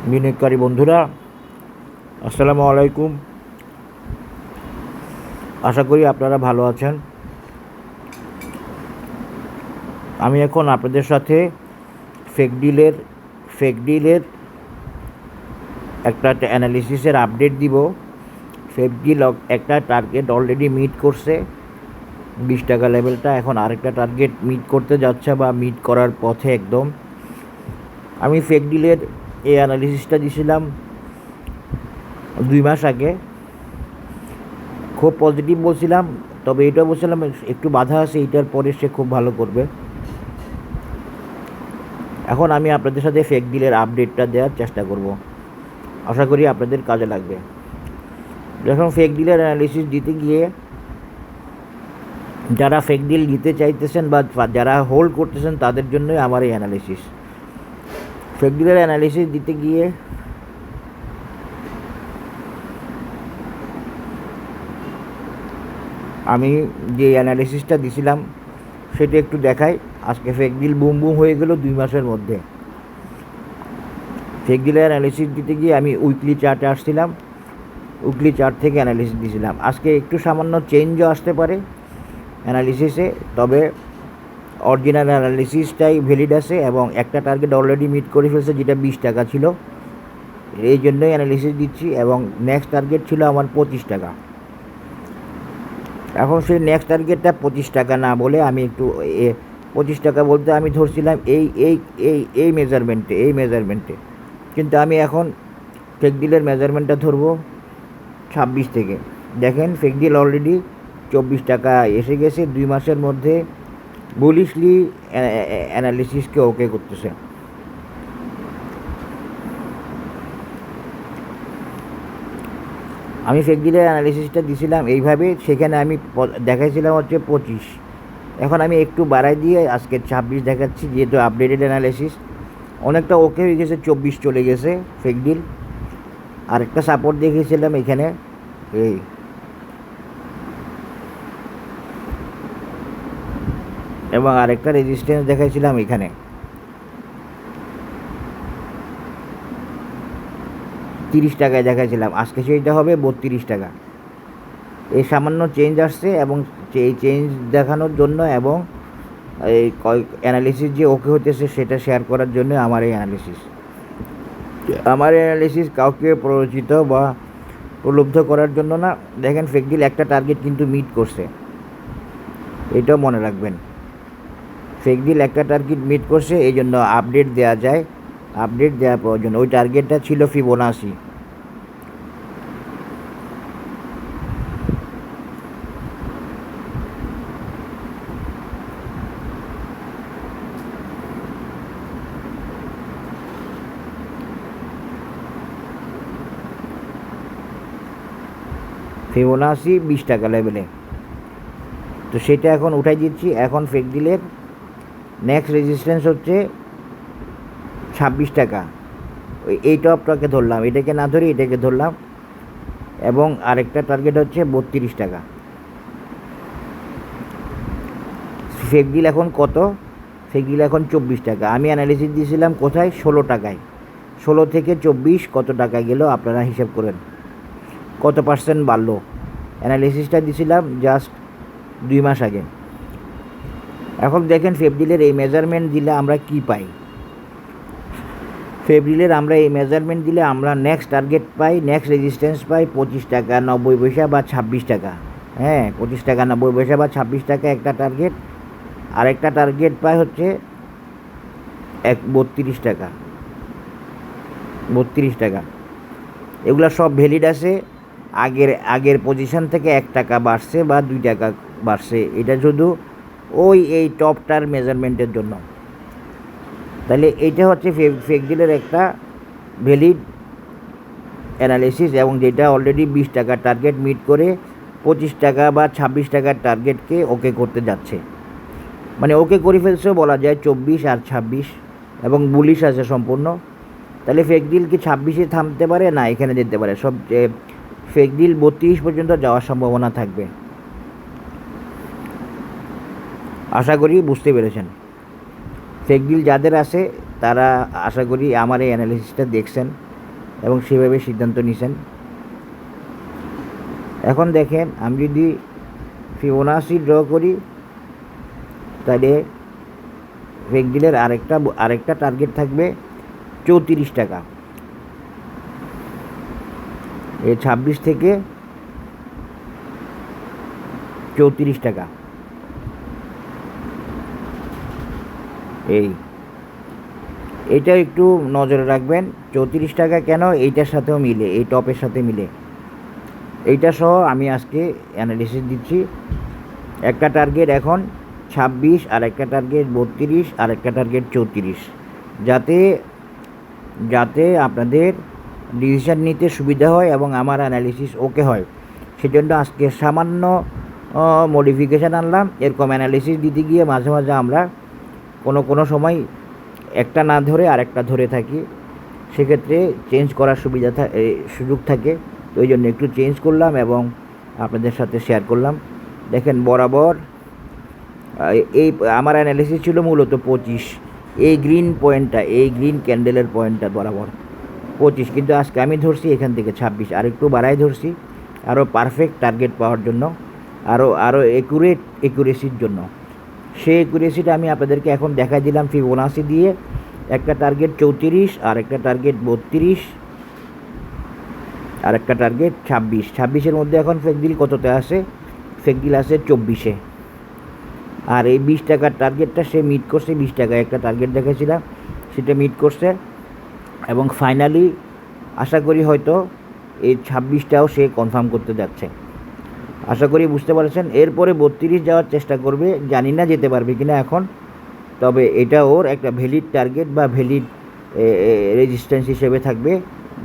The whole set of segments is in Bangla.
বিনিয়োগকারী বন্ধুরা, আসসালামু আলাইকুম। আশা করি আপনারা ভালো আছেন। আমি এখন আপনাদের সাথে ফেকডিলের একটা অ্যানালিসিসের আপডেট দিব। ফেকডিল একটা টার্গেট অলরেডি মিট করছে, 20 টাকা লেভেলটা। এখন আরেকটা টার্গেট মিট করতে যাচ্ছে বা মিট করার পথে একদম। আমি ফেকডিলের এই অ্যানালিসিসটা দিয়েছিলাম 2 মাস আগে। খুব পজিটিভ বলছিলাম, তবে এটাও বলছিলাম একটু বাধা আছে, এইটার পরে সে খুব ভালো করবে। এখন আমি আপনাদের সাথে ফেকডিলের আপডেটটা দেওয়ার চেষ্টা করব, আশা করি আপনাদের কাজে লাগবে। যখন ফেকডিলের অ্যানালিসিস দিতে গিয়ে যারা ফেকডিল দিতে চাইতেছেন বা যারা হোল্ড করতেছেন তাদের জন্যই আমার এই অ্যানালিসিস। ফেকডিলের অ্যানালিসিস দিতে গিয়ে আমি যে অ্যানালিসিসটা দিছিলাম সেটা একটু দেখাই। আজকে ফেকডিল বুম বুম হয়ে গেল 2 মাসের মধ্যে। ফেকডিলের অ্যানালিসিস দিতে গিয়ে আমি উইকলি চার্টে আসছিলাম, উইকলি চার্ট থেকে অ্যানালিসিস দিয়েছিলাম। আজকে একটু সামান্য চেঞ্জও আসতে পারে অ্যানালিসিসে, তবে অরিজিনাল অ্যানালিসিসটাই ভ্যালিড আছে এবং একটা টার্গেট অলরেডি মিট করে ফেলছে, যেটা 20 টাকা ছিল। এই জন্যই অ্যানালিসিস দিচ্ছি এবং নেক্সট টার্গেট ছিল আমার 25 টাকা। এখন সেই নেক্সট টার্গেটটা 25 টাকা না বলে আমি একটু 25 টাকা বলতে আমি ধরছিলাম এই মেজারমেন্টে, কিন্তু আমি এখন ফেকডিলের মেজারমেন্টটা ধরবো 26 থেকে। দেখেন ফেকডিল অলরেডি 24 টাকা এসে গেছে। 2 মাসের মধ্যে বুলিশলি অ্যানালিসিসকে ওকে করতেছে। আমি ফেকডিলের অ্যানালিসিসটা দিয়েছিলাম এইভাবে, সেখানে আমি দেখাইছিলাম হচ্ছে 25। এখন আমি একটু বাড়াই দিয়ে আজকে 26 দেখাচ্ছি, যেহেতু আপডেটেড অ্যানালিসিস। অনেকটা ওকে হয়ে গেছে, 24 চলে গেছে ফেকডিল। আরেকটা সাপোর্ট দেখিয়েছিলাম এখানে, এই এবং আরেকটা রেজিস্ট্যান্স দেখাইছিলাম এখানে। তিরিশ টাকায় দেখাইছিলাম, আজকে সেইটা হবে 32 টাকা। এই সামান্য চেঞ্জ আসছে এবং এই চেঞ্জ দেখানোর জন্য এবং এই অ্যানালিসিস যে ওকে হতেছে সেটা শেয়ার করার জন্য আমার এই অ্যানালিসিস। আমার অ্যানালিসিস কাউকে প্ররোচিত বা প্রলুব্ধ করার জন্য না। দেখেন ফেকডিল একটা টার্গেট কিন্তু মিট করছে, এটাও মনে রাখবেন। ফেকডিল একটা টার্গেট মিট করছে, এই জন্য আপডেট দেওয়া যায়, আপডেট দেওয়া প্রয়োজন। ওই টার্গেটটা ছিল ফিবোনাসি। ফিবোনাসি 20 টাকা লেভেলে, তো সেটা এখন উঠাই দিচ্ছি। এখন ফেকডিলের নেক্সট রেজিস্ট্যান্স হচ্ছে 26 টাকা। এই টপটাকে ধরলাম, এটাকে না ধরি এটাকে ধরলাম, এবং আরেকটা টার্গেট হচ্ছে 32 টাকা। ফেকডিল এখন কত? ফেকডিল এখন 24 টাকা। আমি অ্যানালিসিস দিয়েছিলাম কোথায়? 16 টাকায়। 16 থেকে 24 কত টাকা গেল আপনারা হিসাব করেন, কত পার্সেন্ট বাড়লো। অ্যানালিসিসটা দিয়েছিলাম জাস্ট 2 মাস আগে। এখন দেখেন ফেকডিলের এই মেজারমেন্ট দিলে আমরা কি পাই। ফেকডিলের আমরা এই মেজারমেন্ট দিলে আমরা নেক্সট টার্গেট পাই, নেক্সট রেজিস্ট্যান্স পাই 25 টাকা 90 পয়সা বা 26 টাকা। হ্যাঁ, 25 টাকা 90 পয়সা বা 26 টাকা একটা টার্গেট। আরেকটা টার্গেট পাই হচ্ছে 32 টাকা, 32 টাকা। এগুলো সব ভ্যালিড আছে। আগের পজিশন থেকে 1 টাকা বাড়ছে বা 2 টাকা বাড়ছে, এটা শুধু এই টপটার মেজারমেন্টের জন্য। তাহলে এইটা হচ্ছে ফেকডিলের একটা ভ্যালিড অ্যানালিসিস, এবং যেটা অলরেডি 20 টাকার টার্গেট মিট করে 25 টাকা বা 26 টাকার টার্গেটকে ওকে করতে যাচ্ছে। মানে ওকে করে ফেলছেও বলা যায় 24 আর 26, এবং বুলিশ আছে সম্পূর্ণ। তাহলে ফেকডিল কি 26-এ থামতে পারে? না, এখানে যেতে পারে। সব ফেকডিল 32 পর্যন্ত যাওয়ার সম্ভাবনা থাকবে। আশা করি বুঝতে পেরেছেন। ফেকডিল যাদের আছে তারা আশা করি আমার এই অ্যানালিসিসটা দেখছেন। এবং সেভাবে সিদ্ধান্ত নিয়েছেন। এখন দেখেন আমি যদি ফিবোনাচি ড্র করি তাহলে ফেকডিলের আরেকটা টার্গেট থাকবে 34 টাকা। এই 26 থেকে 34 টাকা। এইটা একটু নজরে রাখবেন। 34 টাকা কেন, এইটার সাথেও মিলে, এই টপের সাথে মিলে, এইটা সহ আমি আজকে অ্যানালিসিস দিচ্ছি। একটা টার্গেট এখন 26, আর একটা টার্গেট 32, আর একটা টার্গেট 34, যাতে আপনাদের ডিসিশন নিতে সুবিধা হয় এবং আমার অ্যানালিসিস ওকে হয়, সেজন্য আজকে সামান্য মডিফিকেশান আনলাম। এরকম অ্যানালিসিস দিতে গিয়ে মাঝে মাঝে আমরা কোনো সময় একটা না ধরে আরেকটা ধরে থাকি, সেক্ষেত্রে চেঞ্জ করার সুযোগ থাকে। তো ওই জন্য একটু চেঞ্জ করলাম এবং আপনাদের সাথে শেয়ার করলাম। দেখেন বরাবর এই আমার অ্যানালিসিস ছিল মূলত 25, এই গ্রিন ক্যান্ডেলের পয়েন্টটা বরাবর 25, কিন্তু আজকে আমি ধরছি এখান থেকে 26, আর একটু বাড়াই ধরছি আরও পারফেক্ট টার্গেট পাওয়ার জন্য, আরও একুরেসির জন্য। সেই একুরেসিটা আমি আপনাদেরকে এখন দেখাই দিলাম ফিবোনাচি দিয়ে। একটা টার্গেট 34, আর একটা টার্গেট 32, আর একটা টার্গেট 26। মধ্যে এখন ফেকডিল কততে আসে? ফেকডিল আসে 24-এ। আর এই 20 টাকার টার্গেটটা সে মিট করছে। 20 টাকায় একটা টার্গেট দেখেছিলাম, সেটা মিট করছে এবং ফাইনালি আশা করি হয়তো এই 26টাও সে কনফার্ম করতে যাচ্ছে। আশা করি বুঝতে পারছেন। এরপরে 32 যাওয়ার চেষ্টা করবে, জানি না যেতে পারবে কিনা এখন, তবে এটা ওর একটা ভ্যালিড টার্গেট বা ভ্যালিড রেজিস্ট্যান্স হিসেবে থাকবে।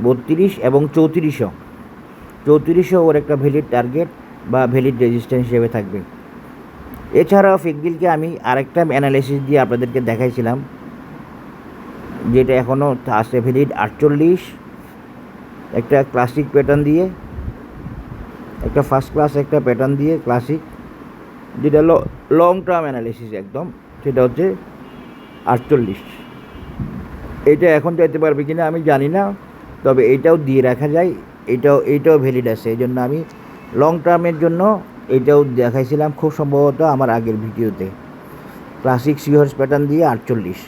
32 এবং 34ও ওর একটা ভ্যালিড টার্গেট বা ভ্যালিড রেজিস্ট্যান্স হিসেবে থাকবে। এছাড়াও ফেকডিলকে আমি আরেকটা অ্যানালাইসিস দিয়ে আপনাদেরকে দেখাইছিলাম, যেটা এখনও আছে ভ্যালিড 48, একটা ক্লাসিক প্যাটার্ন দিয়ে, একটা ফার্স্ট ক্লাস একটা প্যাটার্ন দিয়ে ক্লাসিক, যেটা লং টার্ম অ্যানালিসিস একদম, সেটা হচ্ছে 48। এটা এখন যেতে পারবে কিনা আমি জানি না, তবে এইটাও দিয়ে রাখা যায়, এইটাও ভ্যালিড আছে। এই জন্য আমি লং টার্মের জন্য এইটাও দেখাইছিলাম খুব সম্ভবত আমার আগের ভিডিওতে। ক্লাসিক সিহর্স প্যাটার্ন দিয়ে 48,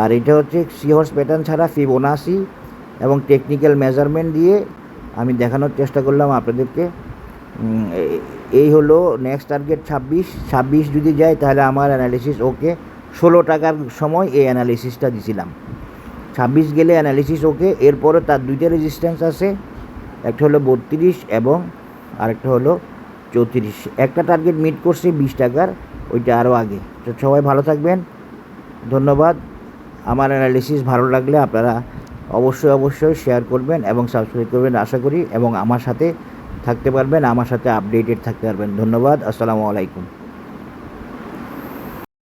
আর এটা হচ্ছে সিহর্স প্যাটার্ন ছাড়া ফিবোনাচি এবং টেকনিক্যাল মেজারমেন্ট দিয়ে আমি দেখানোর চেষ্টা করলাম আপনাদেরকে। এই হলো নেক্সট টার্গেট 26 যদি যায় তাহলে আমার অ্যানালিসিস ওকে। 16 টাকার সময় এই অ্যানালিসিসটা দিছিলাম, 26 গেলে অ্যানালিসিস ওকে। এরপরে তার দুইটা রেজিস্ট্যান্স আছে, একটা হলো 32 এবং আরেকটা হলো 34। একটা টার্গেট মিট করছে 20 টাকার, ওইটা আরও আগে। তো সবাই ভালো থাকবেন, ধন্যবাদ। আমার অ্যানালিসিস ভালো লাগলে আপনারা অবশ্যই শেয়ার করবেন এবং সাবস্ক্রাইব করবেন আশা করি, এবং আমার সাথে থাকতে পারবেন, আমার সাথে আপডেটেড থাকতে পারবেন। ধন্যবাদ, আসসালামু আলাইকুম।